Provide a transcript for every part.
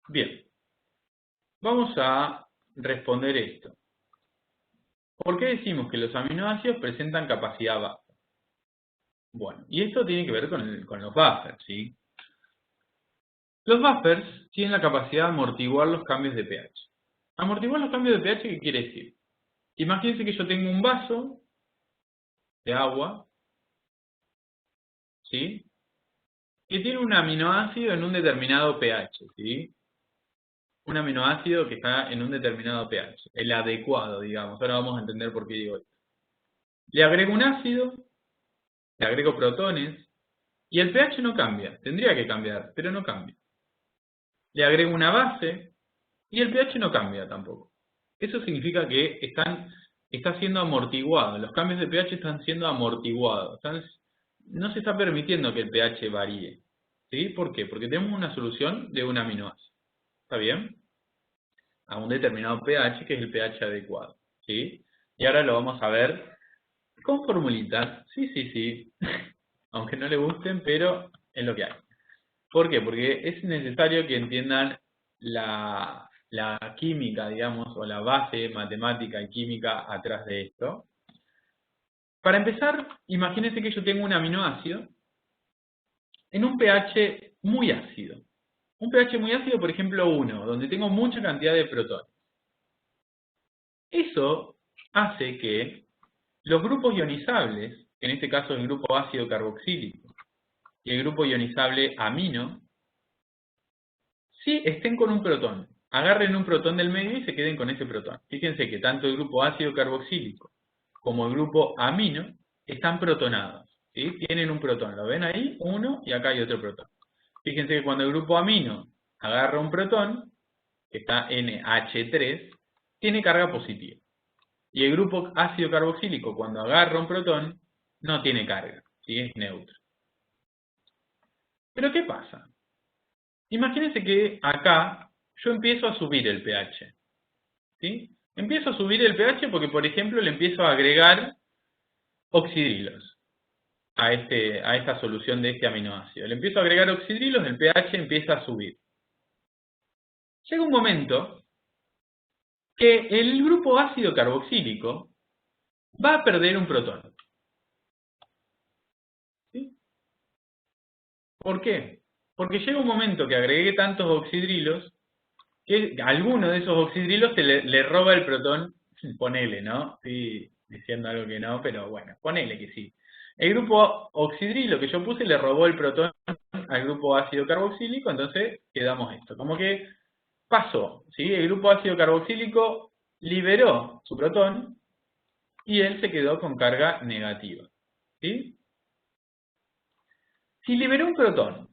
Bien, vamos a responder esto. ¿Por qué decimos que los aminoácidos presentan capacidad buffer? Bueno, y esto tiene que ver con los buffers, ¿sí? Los buffers tienen la capacidad de amortiguar los cambios de pH. Amortiguar los cambios de pH, ¿qué quiere decir? Imagínense que yo tengo un vaso de agua, ¿sí? Que tiene un aminoácido en un determinado pH, ¿sí? Un aminoácido que está en un determinado pH, el adecuado, digamos. Ahora vamos a entender por qué digo esto. Le agrego un ácido, le agrego protones, y el pH no cambia. Tendría que cambiar, pero no cambia. Le agrego una base, y el pH no cambia tampoco. Eso significa que está siendo amortiguado. Los cambios de pH están siendo amortiguados. No se está permitiendo que el pH varíe. ¿Sí? ¿Por qué? Porque tenemos una solución de un aminoácido. ¿Está bien? A un determinado pH, que es el pH adecuado. ¿Sí? Y ahora lo vamos a ver con formulitas. Sí, sí, sí. Aunque no le gusten, pero es lo que hay. ¿Por qué? Porque es necesario que entiendan la química, digamos, o la base matemática y química atrás de esto. Para empezar, imagínense que yo tengo un aminoácido en un pH muy ácido. Un pH muy ácido, por ejemplo, 1, donde tengo mucha cantidad de protones. Eso hace que los grupos ionizables, que en este caso es el grupo ácido carboxílico y el grupo ionizable amino, sí estén con un protón. Agarren un protón del medio y se queden con ese protón. Fíjense que tanto el grupo ácido carboxílico como el grupo amino están protonados. ¿Sí? Tienen un protón. ¿Lo ven ahí? Uno y acá hay otro protón. Fíjense que cuando el grupo amino agarra un protón, que está NH3, tiene carga positiva. Y el grupo ácido carboxílico, cuando agarra un protón, no tiene carga. ¿Sí? Es neutro. Pero ¿qué pasa? Imagínense que acá yo empiezo a subir el pH. ¿Sí? Empiezo a subir el pH porque, por ejemplo, le empiezo a agregar oxidrilos a esta solución de este aminoácido. Le empiezo a agregar oxidrilos, el pH empieza a subir. Llega un momento que el grupo ácido carboxílico va a perder un protón. ¿Sí? ¿Por qué? Porque llega un momento que agregué tantos oxidrilos que alguno de esos oxidrilos le roba el protón, ponele, ¿no? Estoy diciendo algo que no, pero bueno, ponele que sí. El grupo oxidrilo que yo puse le robó el protón al grupo ácido carboxílico, entonces quedamos esto. Como que pasó, ¿sí? El grupo ácido carboxílico liberó su protón y él se quedó con carga negativa, ¿sí? Si liberó un protón,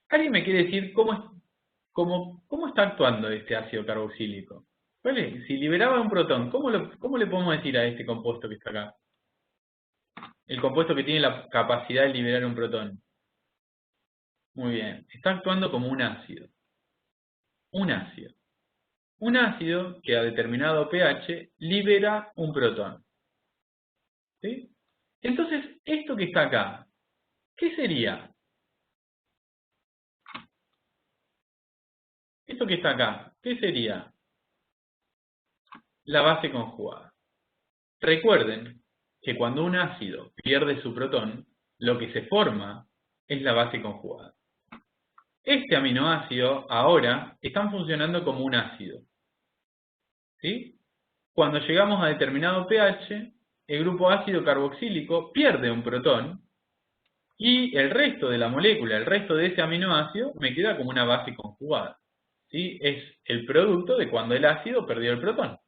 ¿alguien me quiere decir cómo está actuando este ácido carboxílico? ¿Vale? Si liberaba un protón, ¿cómo le podemos decir a este compuesto que está acá? El compuesto que tiene la capacidad de liberar un protón. Muy bien. Está actuando como un ácido. Un ácido. Un ácido que a determinado pH libera un protón. ¿Sí? Entonces, esto que está acá, ¿qué sería? Esto que está acá, ¿qué sería? La base conjugada. Recuerden que cuando un ácido pierde su protón, lo que se forma es la base conjugada. Este aminoácido ahora están funcionando como un ácido. ¿Sí? Cuando llegamos a determinado pH, el grupo ácido carboxílico pierde un protón y el resto de la molécula, el resto de ese aminoácido, me queda como una base conjugada. ¿Sí? Es el producto de cuando el ácido perdió el protón.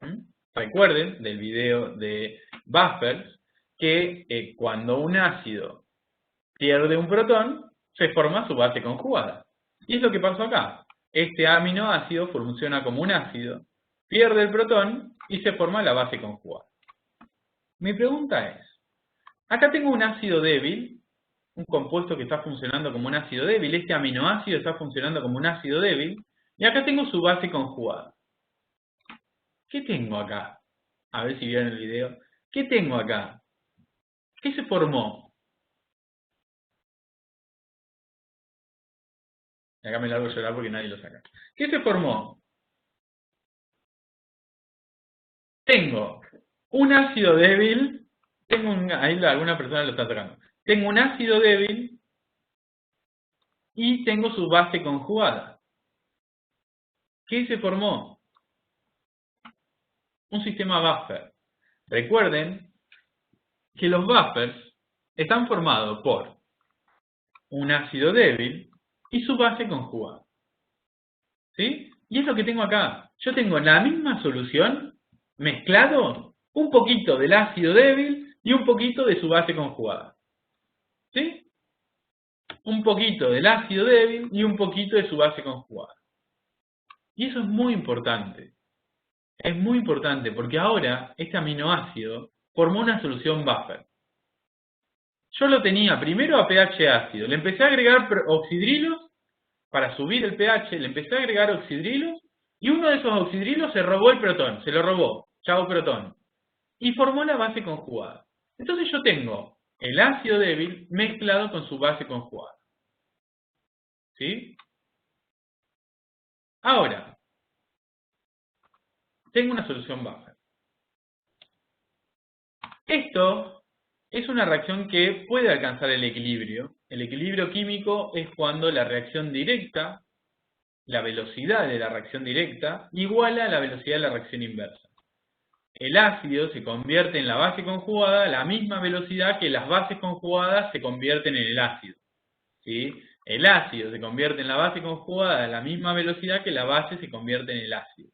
¿Mm? Recuerden del video de buffers que cuando un ácido pierde un protón, se forma su base conjugada. Y es lo que pasó acá. Este aminoácido funciona como un ácido, pierde el protón y se forma la base conjugada. Mi pregunta es, acá tengo un ácido débil, un compuesto que está funcionando como un ácido débil, este aminoácido está funcionando como un ácido débil, y acá tengo su base conjugada. ¿Qué tengo acá? A ver si vieron el video. ¿Qué tengo acá? ¿Qué se formó? Y acá me largo a llorar porque nadie lo saca. ¿Qué se formó? Tengo un ácido débil, ahí alguna persona lo está sacando. Tengo un ácido débil y tengo su base conjugada. ¿Qué se formó? Un sistema buffer. Recuerden que los buffers están formados por un ácido débil y su base conjugada. ¿Sí? Y es lo que tengo acá. Yo tengo la misma solución mezclado un poquito del ácido débil y un poquito de su base conjugada. ¿Sí? Un poquito del ácido débil y un poquito de su base conjugada. Y eso es muy importante. Es muy importante porque ahora este aminoácido formó una solución buffer. Yo lo tenía primero a pH ácido, le empecé a agregar oxidrilos para subir el pH, le empecé a agregar oxidrilos y uno de esos oxidrilos se robó el protón, se lo robó, chao protón, y formó la base conjugada. Entonces yo tengo el ácido débil mezclado con su base conjugada. ¿Sí? Ahora, tengo una solución buffer. Esto es una reacción que puede alcanzar el equilibrio. El equilibrio químico es cuando la reacción directa, la velocidad de la reacción directa, iguala a la velocidad de la reacción inversa. El ácido se convierte en la base conjugada a la misma velocidad que las bases conjugadas se convierten en el ácido. ¿Sí? El ácido se convierte en la base conjugada a la misma velocidad que la base se convierte en el ácido.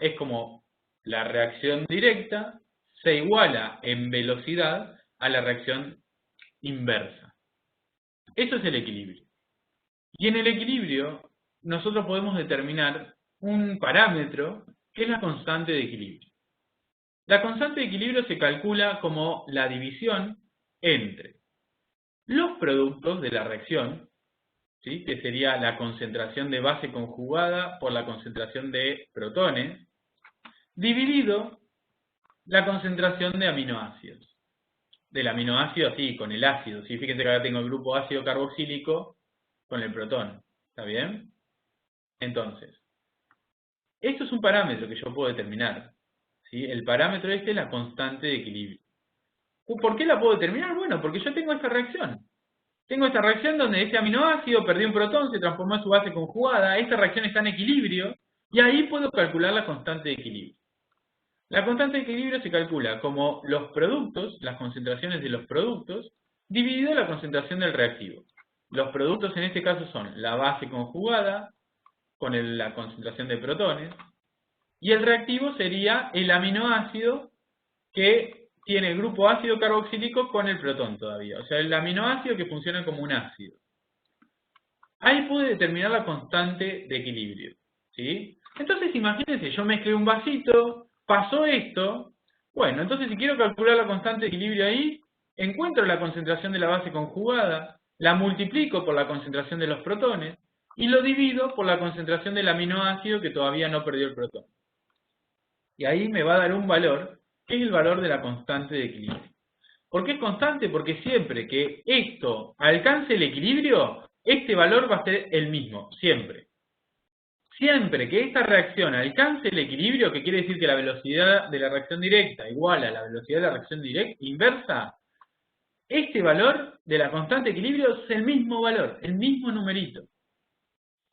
Es como la reacción directa se iguala en velocidad a la reacción inversa. Eso es el equilibrio. Y en el equilibrio nosotros podemos determinar un parámetro que es la constante de equilibrio. La constante de equilibrio se calcula como la división entre los productos de la reacción, ¿sí? Que sería la concentración de base conjugada por la concentración de protones, dividido la concentración de aminoácidos. Del aminoácido así, con el ácido. ¿Sí? Fíjense que acá tengo el grupo ácido carboxílico con el protón. ¿Está bien? Entonces, esto es un parámetro que yo puedo determinar. ¿Sí? El parámetro este es la constante de equilibrio. ¿Por qué la puedo determinar? Bueno, porque yo tengo esta reacción. Tengo esta reacción donde este aminoácido perdió un protón, se transformó en su base conjugada. Esta reacción está en equilibrio y ahí puedo calcular la constante de equilibrio. La constante de equilibrio se calcula como los productos, las concentraciones de los productos, dividido la concentración del reactivo. Los productos en este caso son la base conjugada con la concentración de protones y el reactivo sería el aminoácido que tiene el grupo ácido carboxílico con el protón todavía. O sea, el aminoácido que funciona como un ácido. Ahí pude determinar la constante de equilibrio. ¿Sí? Entonces imagínense, yo mezclé un vasito, pasó esto. Bueno, entonces si quiero calcular la constante de equilibrio ahí, encuentro la concentración de la base conjugada, la multiplico por la concentración de los protones y lo divido por la concentración del aminoácido que todavía no perdió el protón. Y ahí me va a dar un valor, que es el valor de la constante de equilibrio. ¿Por qué es constante? Porque siempre que esto alcance el equilibrio, este valor va a ser el mismo, siempre. Siempre que esta reacción alcance el equilibrio, que quiere decir que la velocidad de la reacción directa iguala a la velocidad de la reacción inversa, este valor de la constante de equilibrio es el mismo valor, el mismo numerito.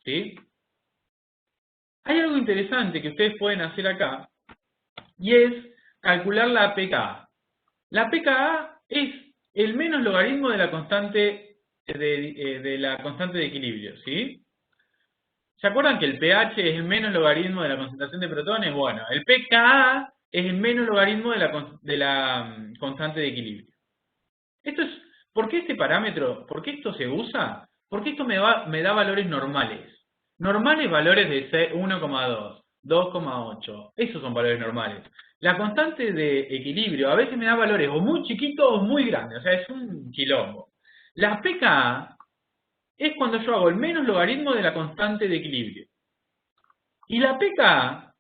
¿Sí? Hay algo interesante que ustedes pueden hacer acá, y es calcular la pKa. La pKa es el menos logaritmo de la constante de equilibrio, ¿sí? ¿Se acuerdan que el pH es el menos logaritmo de la concentración de protones? Bueno, el pKa es el menos logaritmo de la constante de equilibrio. ¿Por qué este parámetro, por qué esto se usa? Porque esto me da valores normales. Normales valores de 1,2, 2,8. Esos son valores normales. La constante de equilibrio a veces me da valores o muy chiquitos o muy grandes. O sea, es un quilombo. La pKa es cuando yo hago el menos logaritmo de la constante de equilibrio. Y la pKa,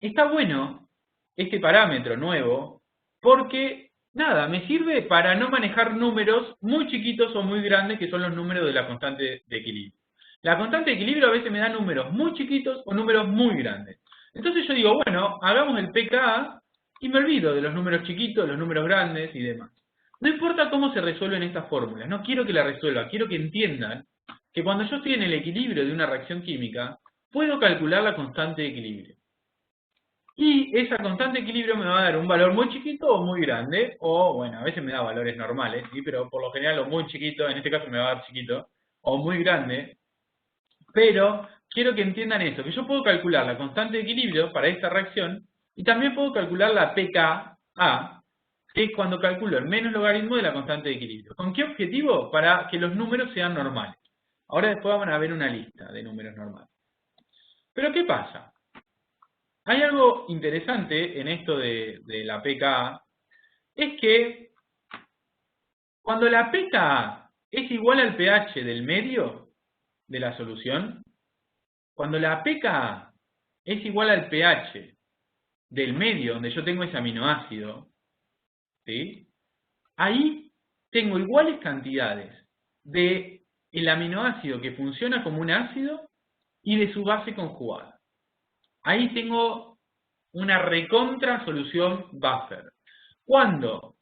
está bueno, este parámetro nuevo, porque, nada, me sirve para no manejar números muy chiquitos o muy grandes, que son los números de la constante de equilibrio. La constante de equilibrio a veces me da números muy chiquitos o números muy grandes. Entonces yo digo, bueno, hagamos el pKa y me olvido de los números chiquitos, los números grandes y demás. No importa cómo se resuelven estas fórmulas, no quiero que la resuelva, quiero que entiendan que cuando yo estoy en el equilibrio de una reacción química, puedo calcular la constante de equilibrio. Y esa constante de equilibrio me va a dar un valor muy chiquito o muy grande, o bueno, a veces me da valores normales, ¿sí? Pero por lo general o muy chiquito, en este caso me va a dar chiquito, o muy grande, pero quiero que entiendan eso, que yo puedo calcular la constante de equilibrio para esta reacción, y también puedo calcular la pKa, que es cuando calculo el menos logaritmo de la constante de equilibrio. ¿Con qué objetivo? Para que los números sean normales. Ahora después van a ver una lista de números normales. Pero ¿qué pasa? Hay algo interesante en esto de la pKa, es que cuando la pKa es igual al pH del medio de la solución, cuando la pKa es igual al pH del medio donde yo tengo ese aminoácido, ¿sí? Ahí tengo iguales cantidades de el aminoácido que funciona como un ácido y de su base conjugada. Ahí tengo una recontra solución buffer. Cuando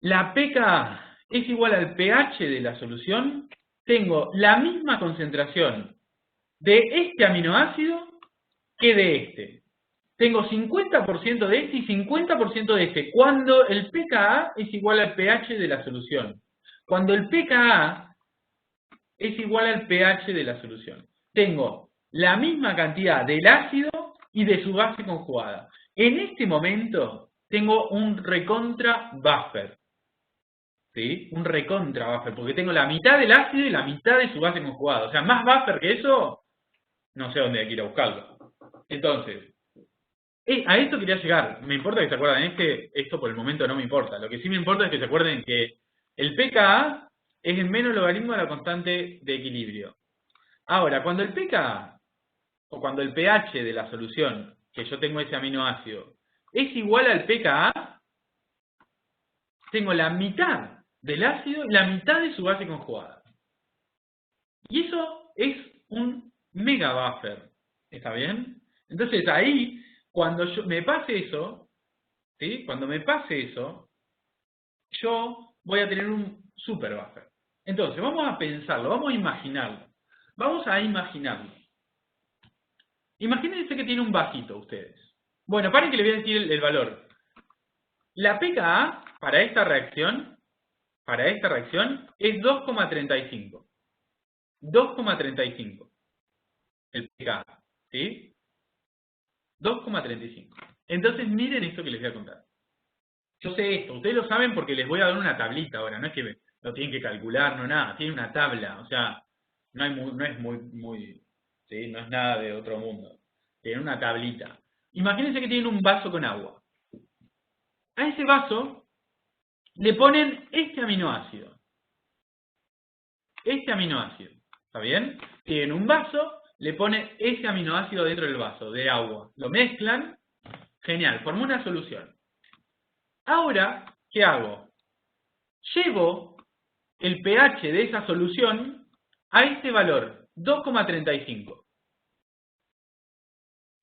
la pKa es igual al pH de la solución, tengo la misma concentración de este aminoácido que de este. Tengo 50% de este y 50% de este, cuando el pKa es igual al pH de la solución. Cuando el pKa es igual al pH de la solución. Tengo la misma cantidad del ácido y de su base conjugada. En este momento tengo un recontra buffer. ¿Sí? Un recontra buffer, porque tengo la mitad del ácido y la mitad de su base conjugada. O sea, más buffer que eso, no sé dónde hay que ir a buscarlo. Entonces, a esto quería llegar. Me importa que se acuerden, esto por el momento no me importa. Lo que sí me importa es que se acuerden que el pKa es el menos logaritmo de la constante de equilibrio. Ahora, cuando el pKa, o cuando el pH de la solución, que yo tengo ese aminoácido, es igual al pKa, tengo la mitad del ácido y la mitad de su base conjugada. Y eso es un mega buffer. ¿Está bien? Entonces ahí, cuando me pase eso, ¿sí? Cuando me pase eso, yo voy a tener un super buffer. Entonces, vamos a pensarlo, vamos a imaginarlo. Vamos a imaginarlo. Imagínense que tiene un vasito ustedes. Bueno, paren que les voy a decir el valor. La pKa para esta reacción es 2,35. 2,35. El pKa, ¿sí? 2,35. Entonces miren esto que les voy a contar. Yo sé esto, ustedes lo saben porque les voy a dar una tablita ahora, no es que lo tienen que calcular, no nada, tiene una tabla, o sea, no es muy, ¿sí? No es nada de otro mundo. Tienen una tablita. Imagínense que tienen un vaso con agua. A ese vaso le ponen este aminoácido. Este aminoácido, ¿está bien? Tienen un vaso, le ponen ese aminoácido dentro del vaso, de agua. Lo mezclan, genial, formó una solución. Ahora, ¿qué hago? Llevo el pH de esa solución a este valor, 2,35.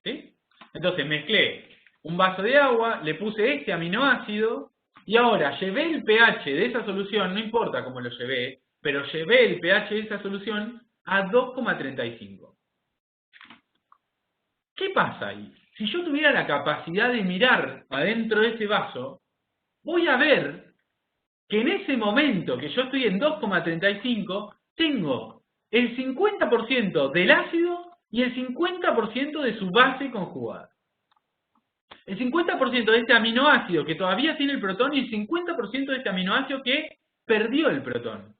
¿Sí? Entonces mezclé un vaso de agua, le puse este aminoácido y ahora llevé el pH de esa solución, no importa cómo lo llevé, pero llevé el pH de esa solución a 2,35. ¿Qué pasa ahí? Si yo tuviera la capacidad de mirar adentro de ese vaso, voy a ver que en ese momento que yo estoy en 2,35, tengo el 50% del ácido y el 50% de su base conjugada. El 50% de este aminoácido que todavía tiene el protón y el 50% de este aminoácido que perdió el protón.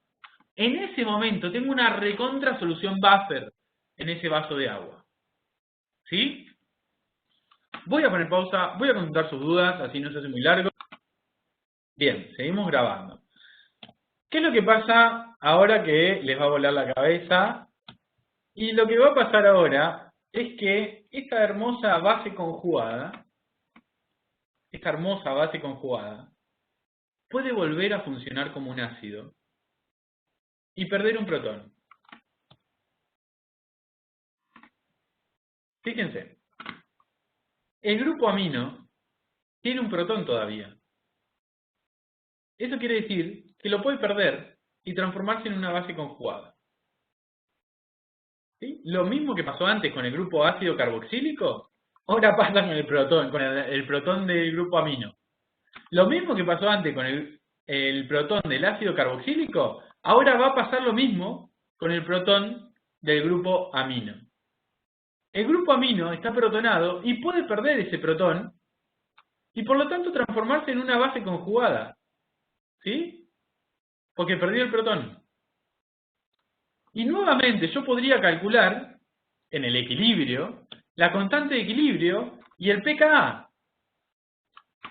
En ese momento tengo una recontra solución buffer en ese vaso de agua. ¿Sí? Voy a poner pausa, voy a consultar sus dudas, así no se hace muy largo. Bien, seguimos grabando. ¿Qué es lo que pasa ahora que les va a volar la cabeza? Y lo que va a pasar ahora es que esta hermosa base conjugada, puede volver a funcionar como un ácido y perder un protón. Fíjense, el grupo amino tiene un protón todavía. Eso quiere decir que lo puede perder y transformarse en una base conjugada. ¿Sí? Lo mismo que pasó antes con el grupo ácido carboxílico, ahora pasa con el protón del grupo amino. Lo mismo que pasó antes con el protón del ácido carboxílico, ahora va a pasar lo mismo con el protón del grupo amino. El grupo amino está protonado y puede perder ese protón y por lo tanto transformarse en una base conjugada. ¿Sí? Porque perdió el protón. Y nuevamente yo podría calcular en el equilibrio la constante de equilibrio y el pKa.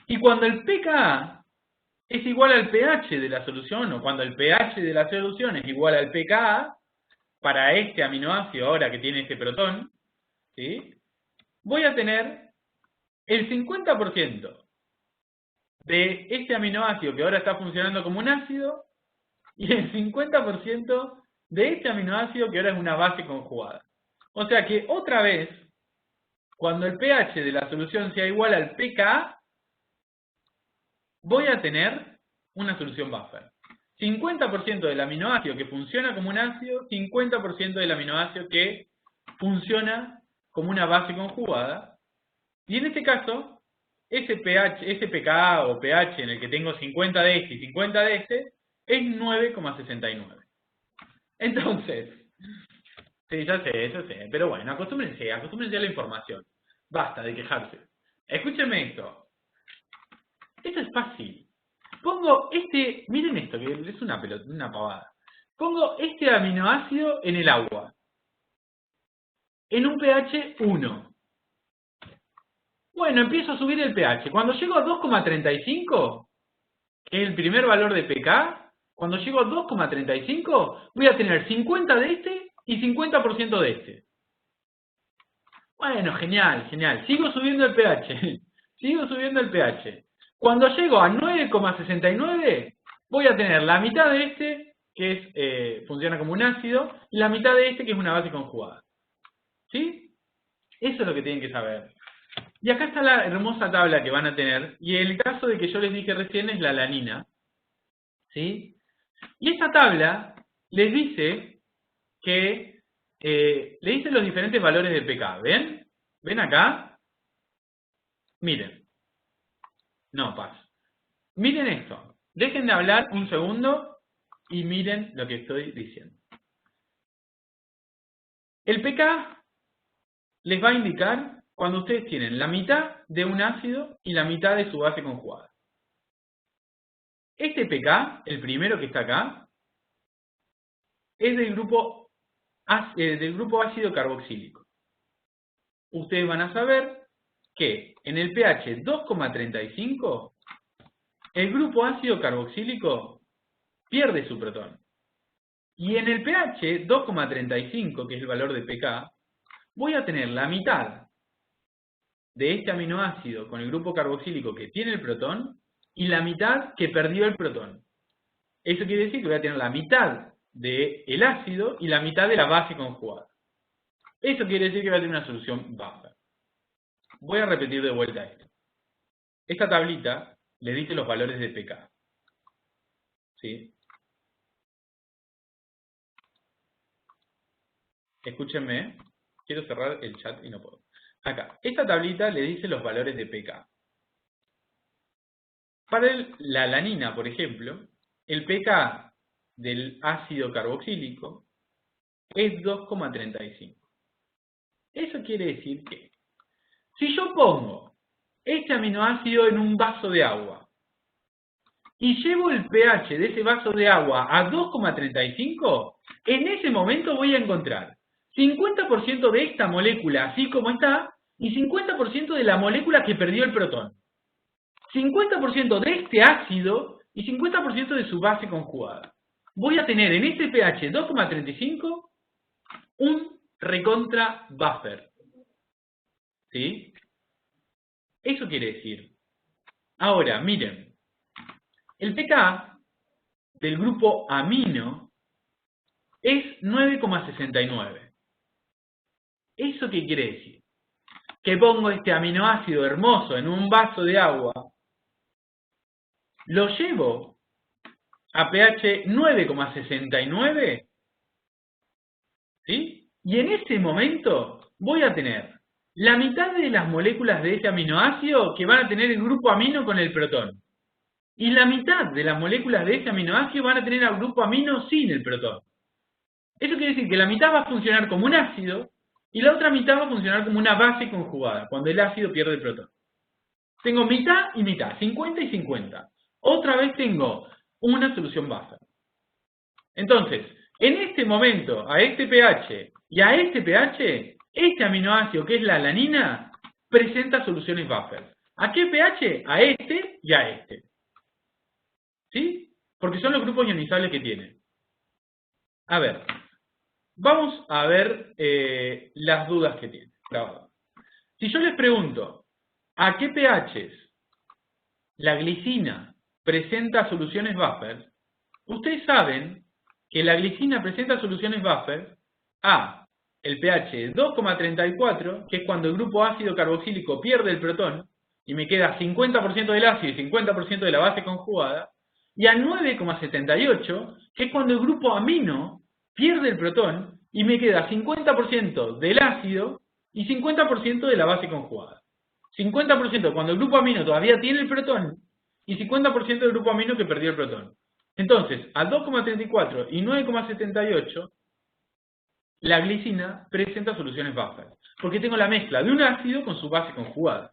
Y cuando el pKa es igual al pH de la solución, o cuando el pH de la solución es igual al pKa, para este aminoácido ahora que tiene este protón, ¿sí? Voy a tener el 50% de este aminoácido que ahora está funcionando como un ácido y el 50% de este aminoácido que ahora es una base conjugada. O sea que otra vez, cuando el pH de la solución sea igual al pKa, voy a tener una solución buffer. 50% del aminoácido que funciona como un ácido, 50% del aminoácido que funciona como una base conjugada. Y en este caso, ese pKa o pH en el que tengo 50 de este y 50 de este, es 9,69. Entonces, sí, ya sé, pero bueno, acostúmbrense a la información. Basta de quejarse. Escúchenme esto. Esto es fácil. Pongo miren esto, que es una pavada. Pongo este aminoácido en el agua, en un pH 1. Bueno, empiezo a subir el pH. Cuando llego a 2,35, que es el primer valor de pK, cuando llego a 2,35, voy a tener 50 de este y 50% de este. Bueno, genial. Sigo subiendo el pH. Cuando llego a 9,69, voy a tener la mitad de este, que funciona como un ácido, y la mitad de este, que es una base conjugada. ¿Sí? Eso es lo que tienen que saber. Y acá está la hermosa tabla que van a tener, y el caso de que yo les dije recién es la alanina. ¿Sí? Y esta tabla les dice que, le dice los diferentes valores de pK. ¿Ven? ¿Ven acá? Miren. No, paso. Miren esto. Dejen de hablar un segundo y miren lo que estoy diciendo. El pK les va a indicar cuando ustedes tienen la mitad de un ácido y la mitad de su base conjugada. Este pK, el primero que está acá, es del grupo ácido carboxílico. Ustedes van a saber que en el pH 2,35 el grupo ácido carboxílico pierde su protón. Y en el pH 2,35, que es el valor de pK, voy a tener la mitad de este aminoácido con el grupo carboxílico que tiene el protón y la mitad que perdió el protón. Eso quiere decir que voy a tener la mitad del ácido y la mitad de la base conjugada. Eso quiere decir que voy a tener una solución buffer. Voy a repetir de vuelta esto. Esta tablita le dice los valores de pK. ¿Sí? Escúchenme. Quiero cerrar el chat y no puedo. Acá. Esta tablita le dice los valores de pK. Para la alanina, por ejemplo, el pK del ácido carboxílico es 2,35. Eso quiere decir que si yo pongo este aminoácido en un vaso de agua y llevo el pH de ese vaso de agua a 2,35, en ese momento voy a encontrar 50% de esta molécula así como está y 50% de la molécula que perdió el protón. 50% de este ácido y 50% de su base conjugada. Voy a tener en este pH 2,35 un recontra buffer. ¿Sí? Eso quiere decir. Ahora, miren. El pK del grupo amino es 9,69. ¿Eso qué quiere decir? que pongo este aminoácido hermoso en un vaso de agua, lo llevo a pH 9,69, ¿sí? Y en ese momento voy a tener la mitad de las moléculas de ese aminoácido que van a tener el grupo amino con el protón. Y la mitad de las moléculas de ese aminoácido van a tener al grupo amino sin el protón. Eso quiere decir que la mitad va a funcionar como un ácido y la otra mitad va a funcionar como una base conjugada, cuando el ácido pierde el protón. Tengo mitad y mitad, 50 y 50. Otra vez tengo una solución buffer. Entonces, en este momento, a este pH y a este pH, este aminoácido, que es la alanina, presenta soluciones buffer. ¿A qué pH? A este y a este. ¿Sí? Porque son los grupos ionizables que tiene. A ver, vamos a ver las dudas que tiene. Grabado. Si yo les pregunto, ¿a qué pHs la glicina presenta soluciones buffer? Ustedes saben que la glicina presenta soluciones buffer a el pH 2,34, que es cuando el grupo ácido carboxílico pierde el protón, y me queda 50% del ácido y 50% de la base conjugada, y a 9,78, que es cuando el grupo amino pierde el protón, y me queda 50% del ácido y 50% de la base conjugada. 50% cuando el grupo amino todavía tiene el protón, y 50% del grupo amino que perdió el protón. Entonces, a 2,34 y 9,78, la glicina presenta soluciones buffer, porque tengo la mezcla de un ácido con su base conjugada.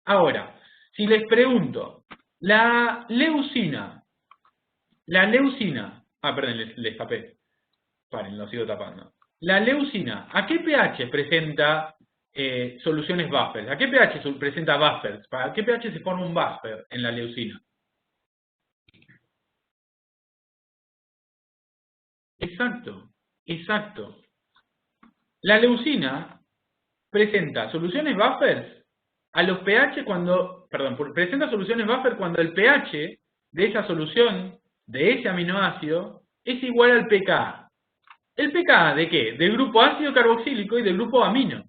Ahora, si les pregunto, la leucina, perdón, les tapé, paren, lo sigo tapando. La leucina, ¿a qué pH presenta soluciones buffer? ¿A qué pH presenta buffers? ¿Para qué pH se forma un buffer en la leucina? Exacto, exacto. La leucina presenta soluciones buffers a los pH cuando, perdón, presenta soluciones buffer cuando el pH de esa solución, de ese aminoácido, es igual al pKa. ¿El pKa de qué? Del grupo ácido carboxílico y del grupo amino.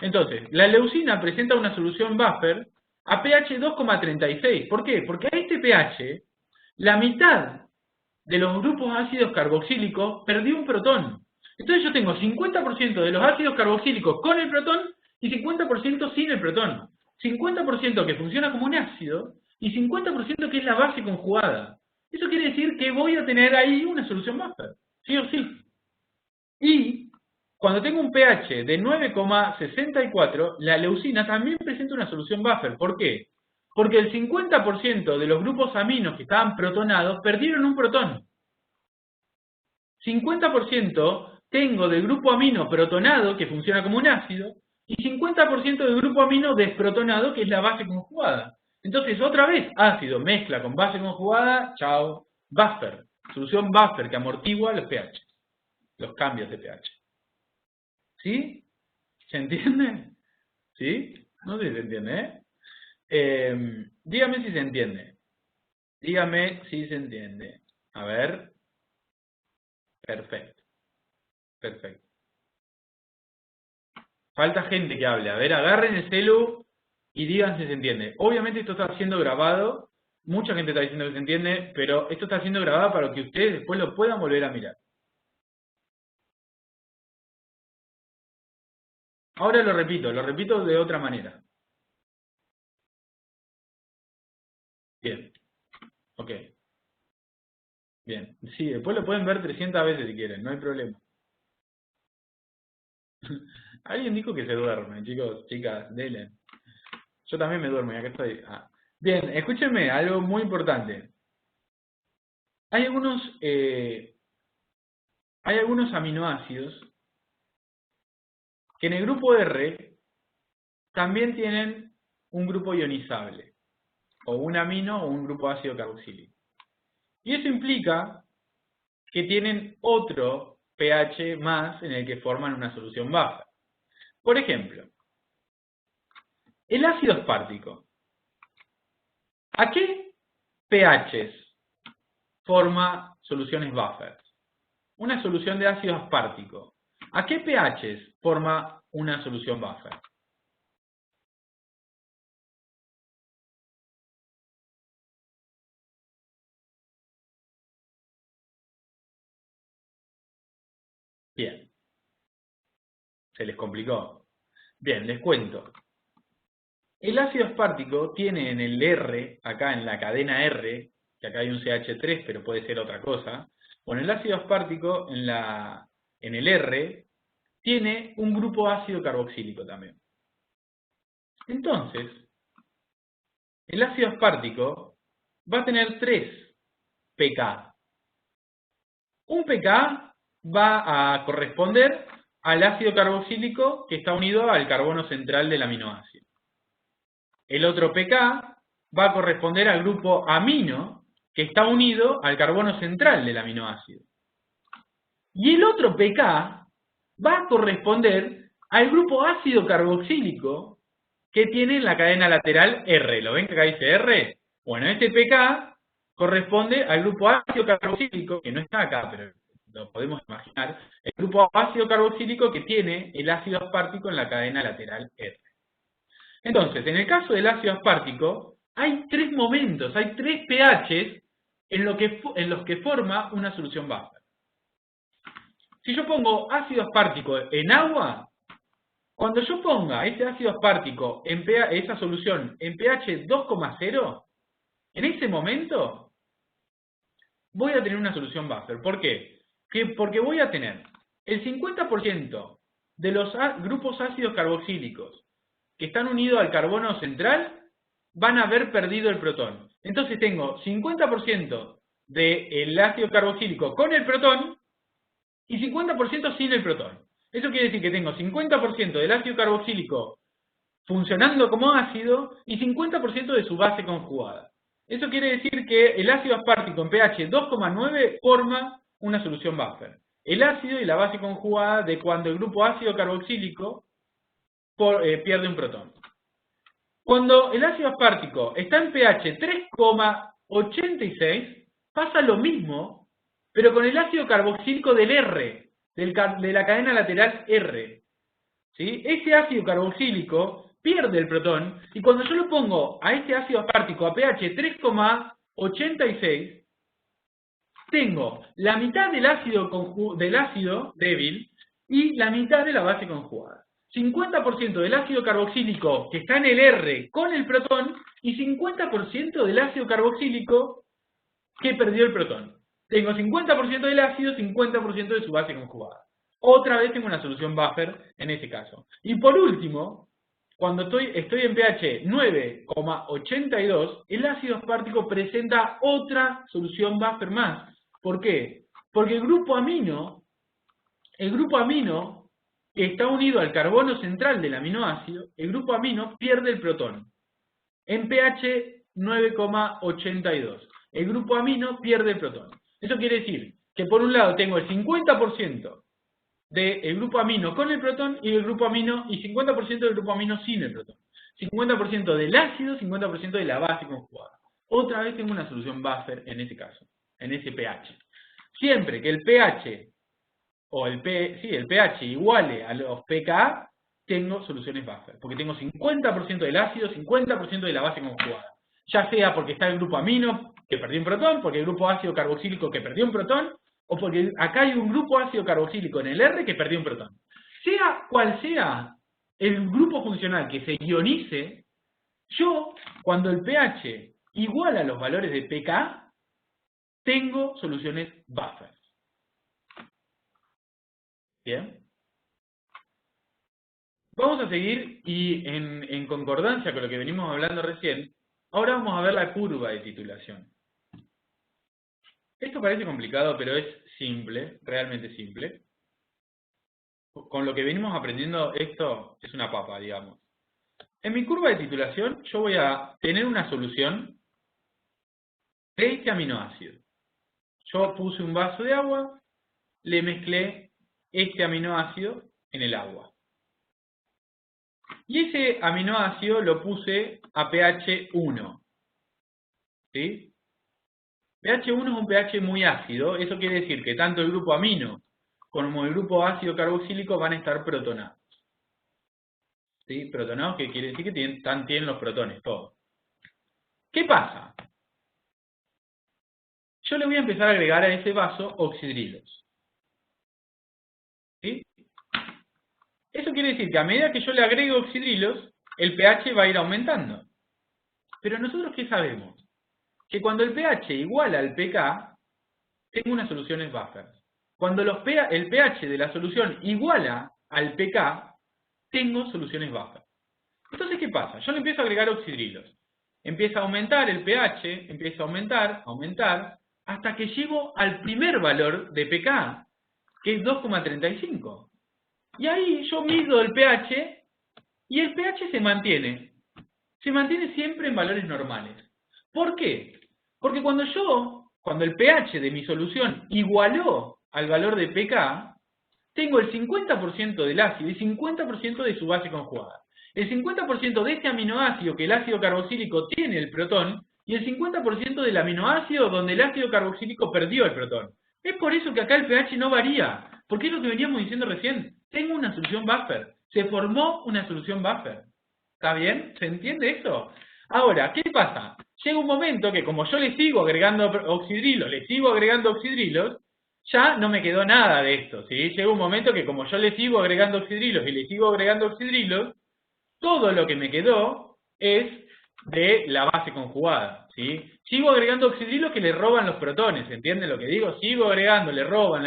Entonces, la leucina presenta una solución buffer a pH 2,36. ¿Por qué? Porque a este pH, la mitad de los grupos ácidos carboxílicos perdió un protón. Entonces yo tengo 50% de los ácidos carboxílicos con el protón y 50% sin el protón. 50% que funciona como un ácido y 50% que es la base conjugada. Eso quiere decir que voy a tener ahí una solución buffer, sí o sí. Y cuando tengo un pH de 9,64, la leucina también presenta una solución buffer. ¿Por qué? Porque el 50% de los grupos aminos que estaban protonados perdieron un protón. 50% tengo del grupo amino protonado, que funciona como un ácido, y 50% del grupo amino desprotonado, que es la base conjugada. Entonces, otra vez, ácido mezcla con base conjugada, chao, buffer. Solución buffer que amortigua los pH, los cambios de pH. ¿Sí? ¿Se entiende? ¿Sí? No sé si se entiende, dígame si se entiende. Dígame si se entiende. A ver. Perfecto. Perfecto. Falta gente que hable. A ver, agarren el celu y digan si se entiende. Obviamente esto está siendo grabado. Mucha gente está diciendo que se entiende, pero esto está siendo grabado para que ustedes después lo puedan volver a mirar. Ahora lo repito de otra manera. Bien. Ok. Bien. Sí, después lo pueden ver 300 veces si quieren, no hay problema. Alguien dijo que se duerme, chicos, chicas, denle. Yo también me duermo y acá estoy. Ah. Bien, escúchenme, algo muy importante. Hay algunos aminoácidos que en el grupo R también tienen un grupo ionizable, o un amino o un grupo ácido carboxílico. Y eso implica que tienen otro pH más en el que forman una solución buffer. Por ejemplo, el ácido aspartico. ¿A qué pHs forma soluciones buffer? Una solución de ácido aspartico. ¿A qué pHs forma una solución buffer? Bien. Se les complicó. Bien, les cuento. El ácido aspartico tiene en el R, acá en la cadena R, que acá hay un CH3, pero puede ser otra cosa. Bueno, el ácido aspartico en el R tiene un grupo ácido carboxílico también. Entonces, el ácido aspartico va a tener 3 pK. Un pK va a corresponder al ácido carboxílico que está unido al carbono central del aminoácido. El otro pK va a corresponder al grupo amino que está unido al carbono central del aminoácido. Y el otro pK va a corresponder al grupo ácido carboxílico que tiene en la cadena lateral R. ¿Lo ven que acá dice R? Bueno, este pK corresponde al grupo ácido carboxílico, que no está acá, pero lo podemos imaginar, el grupo ácido carboxílico que tiene el ácido aspartico en la cadena lateral R. Entonces, en el caso del ácido aspartico, hay 3 momentos, hay 3 pHs en los que forma una solución buffer. Si yo pongo ácido aspartico en agua, cuando yo ponga ese ácido aspartico en esa solución en pH 2,0, en ese momento voy a tener una solución buffer. ¿Por qué? Porque voy a tener el 50% de los grupos ácidos carboxílicos que están unidos al carbono central van a haber perdido el protón. Entonces tengo 50% del ácido carboxílico con el protón y 50% sin el protón. Eso quiere decir que tengo 50% del ácido carboxílico funcionando como ácido y 50% de su base conjugada. Eso quiere decir que el ácido aspartico en pH 2,9 forma una solución buffer. El ácido y la base conjugada de cuando el grupo ácido carboxílico pierde un protón. Cuando el ácido aspartico está en pH 3,86, pasa lo mismo, pero con el ácido carboxílico del R, de la cadena lateral R. ¿Sí? Ese ácido carboxílico pierde el protón, y cuando yo lo pongo a este ácido aspartico a pH 3,86, tengo la mitad del ácido débil y la mitad de la base conjugada. 50% del ácido carboxílico que está en el R con el protón y 50% del ácido carboxílico que perdió el protón. Tengo 50% del ácido, 50% de su base conjugada. Otra vez tengo una solución buffer en ese caso. Y por último, cuando estoy en pH 9,82, el ácido aspartico presenta otra solución buffer más. ¿Por qué? Porque el grupo amino que está unido al carbono central del aminoácido, el grupo amino pierde el protón en pH 9,82. El grupo amino pierde el protón. Eso quiere decir que por un lado tengo el 50% del grupo amino con el protón y el grupo amino y 50% del grupo amino sin el protón. 50% del ácido, 50% de la base conjugada. Otra vez tengo una solución buffer en ese caso, en ese pH. Siempre que el pH el pH iguale a los pKa, tengo soluciones buffer, porque tengo 50% del ácido, 50% de la base conjugada. Ya sea porque está el grupo amino que perdió un protón, porque el grupo ácido carboxílico que perdió un protón, o porque acá hay un grupo ácido carboxílico en el R que perdió un protón. Sea cual sea el grupo funcional que se ionice, yo, cuando el pH iguala a los valores de pK, tengo soluciones buffer. ¿Bien? Vamos a seguir y en concordancia con lo que venimos hablando recién, ahora vamos a ver la curva de titulación. Esto parece complicado, pero es simple, realmente simple. Con lo que venimos aprendiendo, esto es una papa, digamos. En mi curva de titulación, yo voy a tener una solución de este aminoácido. Yo puse un vaso de agua, le mezclé este aminoácido en el agua. Y ese aminoácido lo puse a pH 1. ¿Sí? pH 1 es un pH muy ácido, eso quiere decir que tanto el grupo amino como el grupo ácido carboxílico van a estar protonados. ¿Sí? Protonados, que quiere decir que tienen los protones, todos. ¿Qué pasa? Yo le voy a empezar a agregar a ese vaso oxidrilos. ¿Sí? Eso quiere decir que a medida que yo le agrego oxidrilos, el pH va a ir aumentando. Pero nosotros, ¿qué sabemos? Que cuando el pH iguala al pK, tengo unas soluciones buffer. Cuando el pH de la solución iguala al pK, tengo soluciones buffer. Entonces, ¿qué pasa? Yo le empiezo a agregar oxidrilos. Empieza a aumentar el pH, empieza a aumentar, hasta que llego al primer valor de pK, que es 2,35. Y ahí yo mido el pH y el pH se mantiene. Se mantiene siempre en valores normales. ¿Por qué? Porque cuando el pH de mi solución igualó al valor de pK, tengo el 50% del ácido y 50% de su base conjugada. El 50% de este aminoácido que el ácido carboxílico tiene el protón y el 50% del aminoácido donde el ácido carboxílico perdió el protón. Es por eso que acá el pH no varía, porque es lo que veníamos diciendo recién. Tengo una solución buffer. Se formó una solución buffer. ¿Está bien? ¿Se entiende eso? Ahora, ¿qué pasa? Llega un momento que como yo le sigo agregando oxidrilos, ya no me quedó nada de esto, ¿sí? Llega un momento que como yo le sigo agregando oxidrilos y le sigo agregando oxidrilos, todo lo que me quedó es de la base conjugada, ¿sí? Sigo agregando oxidrilos que le roban los protones, ¿entienden lo que digo? Sigo agregando, le roban,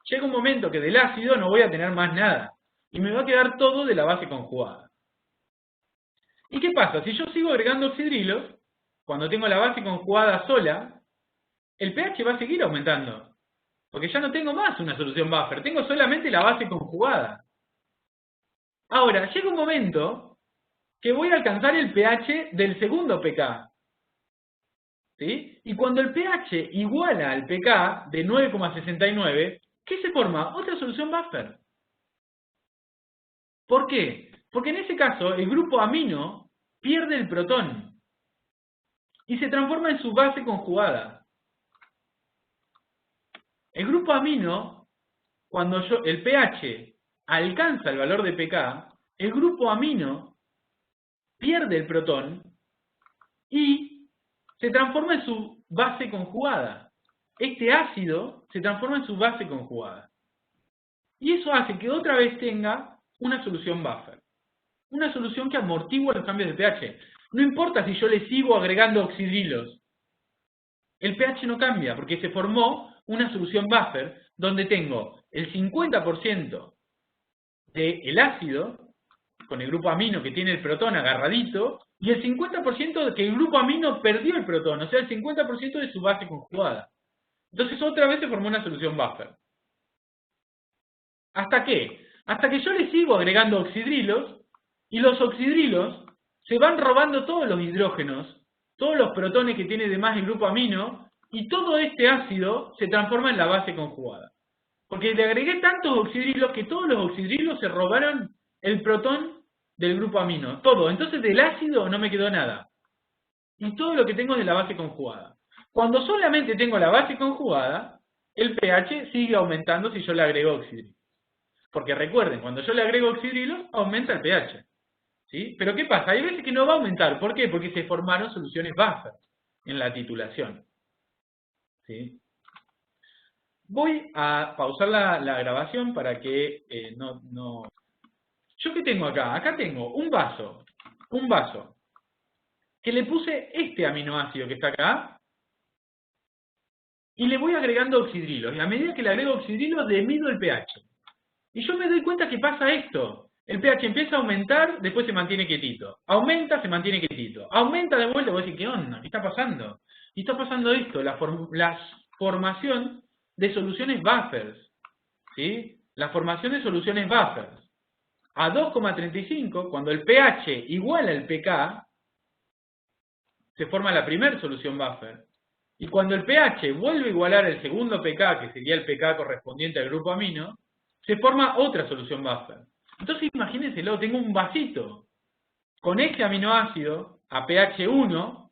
llega un momento que del ácido no voy a tener más nada, y me va a quedar todo de la base conjugada. ¿Y qué pasa? Si yo sigo agregando oxidrilos, cuando tengo la base conjugada sola, el pH va a seguir aumentando. Porque ya no tengo más una solución buffer, tengo solamente la base conjugada. Ahora, llega un momento que voy a alcanzar el pH del segundo pK. ¿Sí? Y cuando el pH iguala al pK de 9,69, ¿qué se forma? Otra solución buffer. ¿Por qué? Porque en ese caso el grupo amino pierde el protón y se transforma en su base conjugada. El grupo amino, cuando el pH alcanza el valor de pK, el grupo amino pierde el protón y se transforma en su base conjugada. Este ácido se transforma en su base conjugada. Y eso hace que otra vez tenga una solución buffer. Una solución que amortigua los cambios de pH. No importa si yo le sigo agregando oxidrilos. El pH no cambia porque se formó una solución buffer donde tengo el 50% del ácido con el grupo amino que tiene el protón agarradito y el 50% de que el grupo amino perdió el protón, o sea, el 50% de su base conjugada. Entonces otra vez se formó una solución buffer. ¿Hasta qué? Hasta que yo le sigo agregando oxidrilos y los oxidrilos se van robando todos los hidrógenos, todos los protones que tiene de más el grupo amino y todo este ácido se transforma en la base conjugada. Porque le agregué tantos oxidrilos que todos los oxidrilos se robaron el protón del grupo amino. Todo. Entonces del ácido no me quedó nada. Y todo lo que tengo es de la base conjugada. Cuando solamente tengo la base conjugada, el pH sigue aumentando si yo le agrego oxidrilos. Porque recuerden, cuando yo le agrego oxidrilos, aumenta el pH. ¿Sí? Pero ¿qué pasa? Hay veces que no va a aumentar. ¿Por qué? Porque se formaron soluciones buffer en la titulación. ¿Sí? Voy a pausar la grabación para que no... ¿Yo qué tengo acá? Acá tengo un vaso, que le puse este aminoácido que está acá, y le voy agregando oxidrilos. Y a medida que le agrego oxidrilos, le mido el pH. Y yo me doy cuenta que pasa esto. El pH empieza a aumentar, después se mantiene quietito. Aumenta, se mantiene quietito. Aumenta de vuelta, voy a decir, ¿qué onda? ¿Qué está pasando? Y está pasando esto, la formación de soluciones buffers. ¿Sí? La formación de soluciones buffers. A 2,35, cuando el pH iguala al pK, se forma la primera solución buffer. Y cuando el pH vuelve a igualar el segundo pK, que sería el pK correspondiente al grupo amino, se forma otra solución buffer. Entonces imagínenselo, tengo un vasito con este aminoácido a pH 1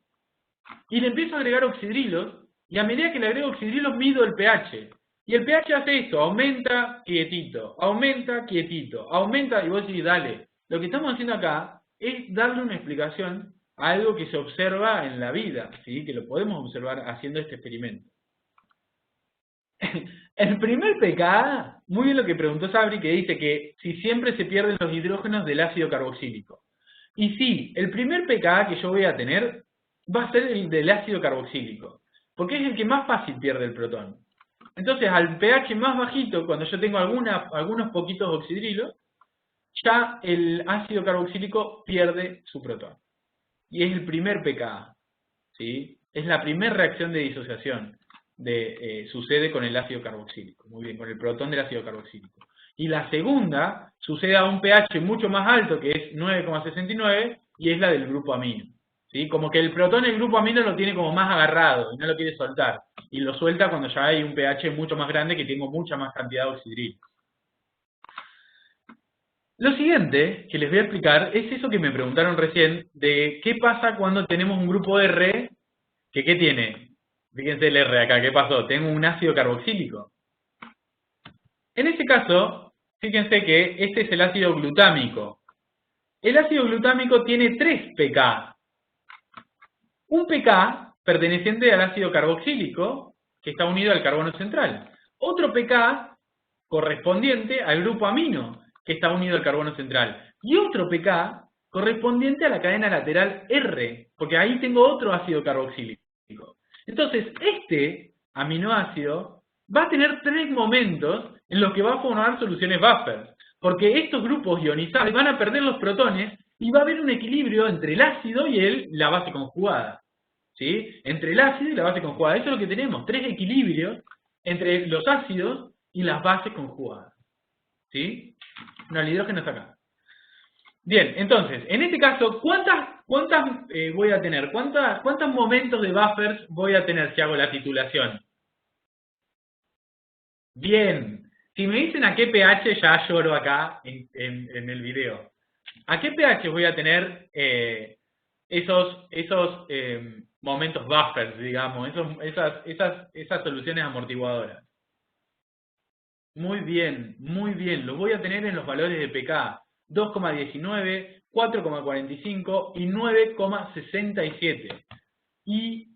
y le empiezo a agregar oxidrilos y a medida que le agrego oxidrilos mido el pH. Y el pH hace esto, aumenta, quietito, aumenta, y vos decís, dale. Lo que estamos haciendo acá es darle una explicación a algo que se observa en la vida, ¿sí? Que lo podemos observar haciendo este experimento. El primer pKa, muy bien lo que preguntó Sabri, que dice que si siempre se pierden los hidrógenos del ácido carboxílico. Y sí, el primer pKa que yo voy a tener va a ser el del ácido carboxílico, porque es el que más fácil pierde el protón. Entonces, al pH más bajito, cuando yo tengo algunos poquitos oxidrilos, ya el ácido carboxílico pierde su protón. Y es el primer pKa, ¿sí? Es la primera reacción de disociación. Sucede con el ácido carboxílico, muy bien, con el protón del ácido carboxílico. Y la segunda sucede a un pH mucho más alto, que es 9,69, y es la del grupo amino. ¿Sí? Como que el protón el grupo amino lo tiene como más agarrado y no lo quiere soltar. Y lo suelta cuando ya hay un pH mucho más grande, que tengo mucha más cantidad de oxidrilo. Lo siguiente que les voy a explicar es eso que me preguntaron recién, de qué pasa cuando tenemos un grupo R, que ¿qué tiene? Fíjense el R acá, ¿qué pasó? Tengo un ácido carboxílico. En este caso, fíjense que este es el ácido glutámico. El ácido glutámico tiene 3 pK. Un pK perteneciente al ácido carboxílico, que está unido al carbono central. Otro pK correspondiente al grupo amino, que está unido al carbono central. Y otro pK correspondiente a la cadena lateral R, porque ahí tengo otro ácido carboxílico. Entonces, este aminoácido va a tener 3 momentos en los que va a formar soluciones buffer, porque estos grupos ionizados van a perder los protones y va a haber un equilibrio entre el ácido y la base conjugada. ¿Sí? Entre el ácido y la base conjugada. Eso es lo que tenemos, 3 equilibrios entre los ácidos y las bases conjugadas. ¿Sí? No, el hidrógeno está acá. Bien, entonces, en este caso, ¿cuántas voy a tener? ¿Cuántos momentos de buffers voy a tener si hago la titulación? Bien. Si me dicen a qué pH, ya lloro acá en el video. ¿A qué pH voy a tener esos momentos buffers, digamos, esas soluciones amortiguadoras? Muy bien, lo voy a tener en los valores de pK. 2,19, 4,45 y 9,67. Y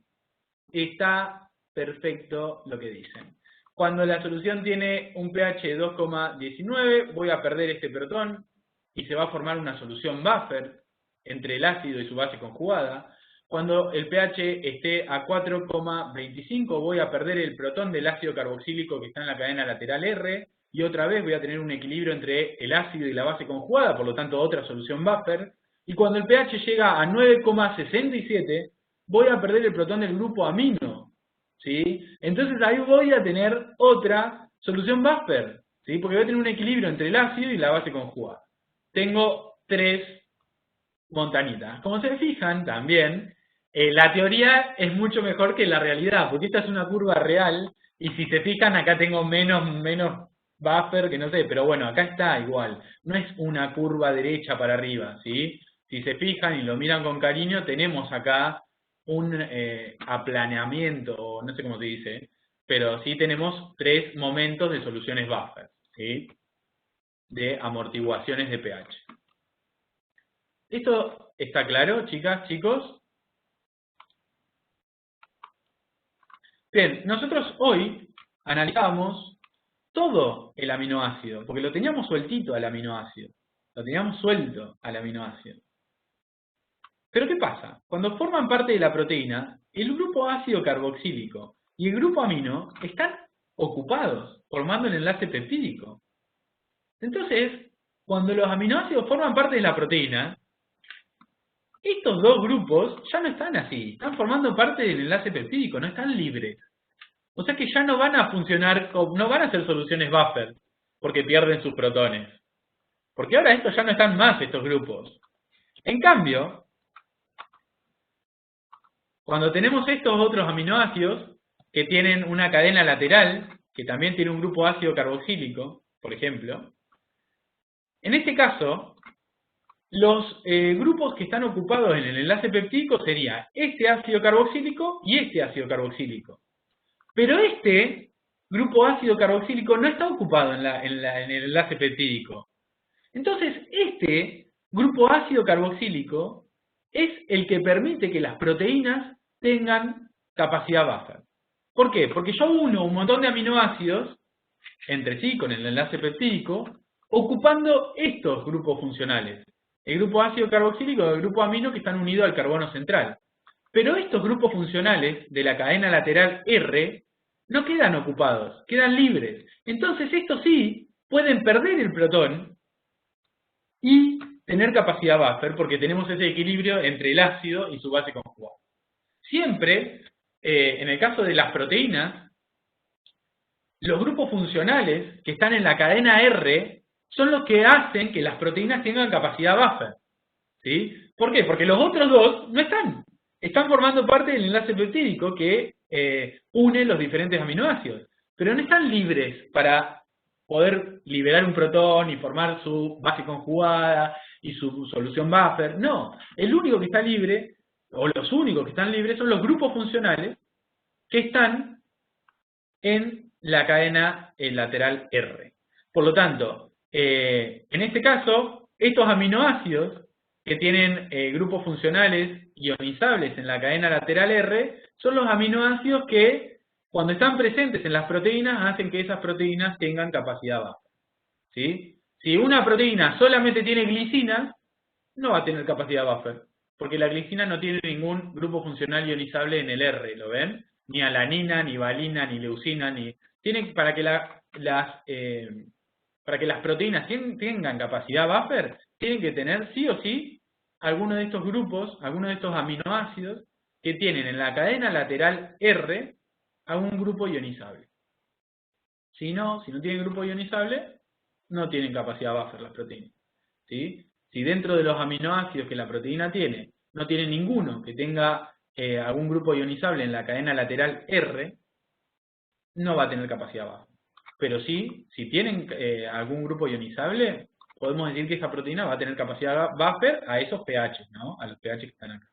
está perfecto lo que dicen. Cuando la solución tiene un pH de 2,19, voy a perder este protón y se va a formar una solución buffer entre el ácido y su base conjugada. Cuando el pH esté a 4,25, voy a perder el protón del ácido carboxílico que está en la cadena lateral R, y otra vez voy a tener un equilibrio entre el ácido y la base conjugada, por lo tanto otra solución buffer. Y cuando el pH llega a 9,67, voy a perder el protón del grupo amino, ¿sí? Entonces ahí voy a tener otra solución buffer, ¿sí? Porque voy a tener un equilibrio entre el ácido y la base conjugada. Tengo 3 montañitas. Como se fijan también, la teoría es mucho mejor que la realidad, porque esta es una curva real, y si se fijan acá tengo menos buffer, que no sé, pero bueno, acá está igual. No es una curva derecha para arriba, ¿sí? Si se fijan y lo miran con cariño, tenemos acá un aplaneamiento, no sé cómo se dice, pero sí tenemos 3 momentos de soluciones buffer, ¿sí? De amortiguaciones de pH. ¿Esto está claro, chicas, chicos? Bien, nosotros hoy analizamos todo el aminoácido, porque lo teníamos sueltito al aminoácido. Lo teníamos suelto al aminoácido. Pero ¿qué pasa? Cuando forman parte de la proteína, el grupo ácido carboxílico y el grupo amino están ocupados, formando el enlace peptídico. Entonces, cuando los aminoácidos forman parte de la proteína, estos dos grupos ya no están así, están formando parte del enlace peptídico, no están libres. O sea que ya no van a funcionar, no van a ser soluciones buffer, porque pierden sus protones. Porque ahora estos ya no están más, estos grupos. En cambio, cuando tenemos estos otros aminoácidos, que tienen una cadena lateral, que también tiene un grupo ácido carboxílico, por ejemplo, en este caso, los grupos que están ocupados en el enlace peptídico sería este ácido carboxílico y este ácido carboxílico. Pero este grupo ácido carboxílico no está ocupado en el enlace peptídico. Entonces, este grupo ácido carboxílico es el que permite que las proteínas tengan capacidad buffer. ¿Por qué? Porque yo uno un montón de aminoácidos entre sí con el enlace peptídico, ocupando estos grupos funcionales. El grupo ácido carboxílico y el grupo amino que están unidos al carbono central. Pero estos grupos funcionales de la cadena lateral R no quedan ocupados, quedan libres. Entonces estos sí pueden perder el protón y tener capacidad buffer porque tenemos ese equilibrio entre el ácido y su base conjugada. Siempre, en el caso de las proteínas, los grupos funcionales que están en la cadena R son los que hacen que las proteínas tengan capacidad buffer. ¿Sí? ¿Por qué? Porque los otros dos no están. Están formando parte del enlace peptídico que une los diferentes aminoácidos. Pero no están libres para poder liberar un protón y formar su base conjugada y su solución buffer. No. El único que está libre, o los únicos que están libres, son los grupos funcionales que están en la cadena lateral R. Por lo tanto, en este caso, estos aminoácidos que tienen grupos funcionales ionizables en la cadena lateral R son los aminoácidos que, cuando están presentes en las proteínas, hacen que esas proteínas tengan capacidad buffer. ¿Sí? Si una proteína solamente tiene glicina, no va a tener capacidad buffer, porque la glicina no tiene ningún grupo funcional ionizable en el R, ¿lo ven? Ni alanina, ni valina, ni leucina, ni... Para que las proteínas tengan capacidad buffer, tienen que tener sí o sí alguno de estos grupos, alguno de estos aminoácidos que tienen en la cadena lateral R algún grupo ionizable. Si no tienen grupo ionizable, no tienen capacidad buffer las proteínas. ¿Sí? Si dentro de los aminoácidos que la proteína tiene, no tiene ninguno que tenga algún grupo ionizable en la cadena lateral R, no va a tener capacidad buffer. Pero sí, si tienen algún grupo ionizable, podemos decir que esa proteína va a tener capacidad buffer a esos pH, ¿no? A los pH que están acá.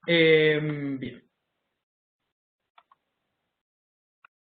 Bien.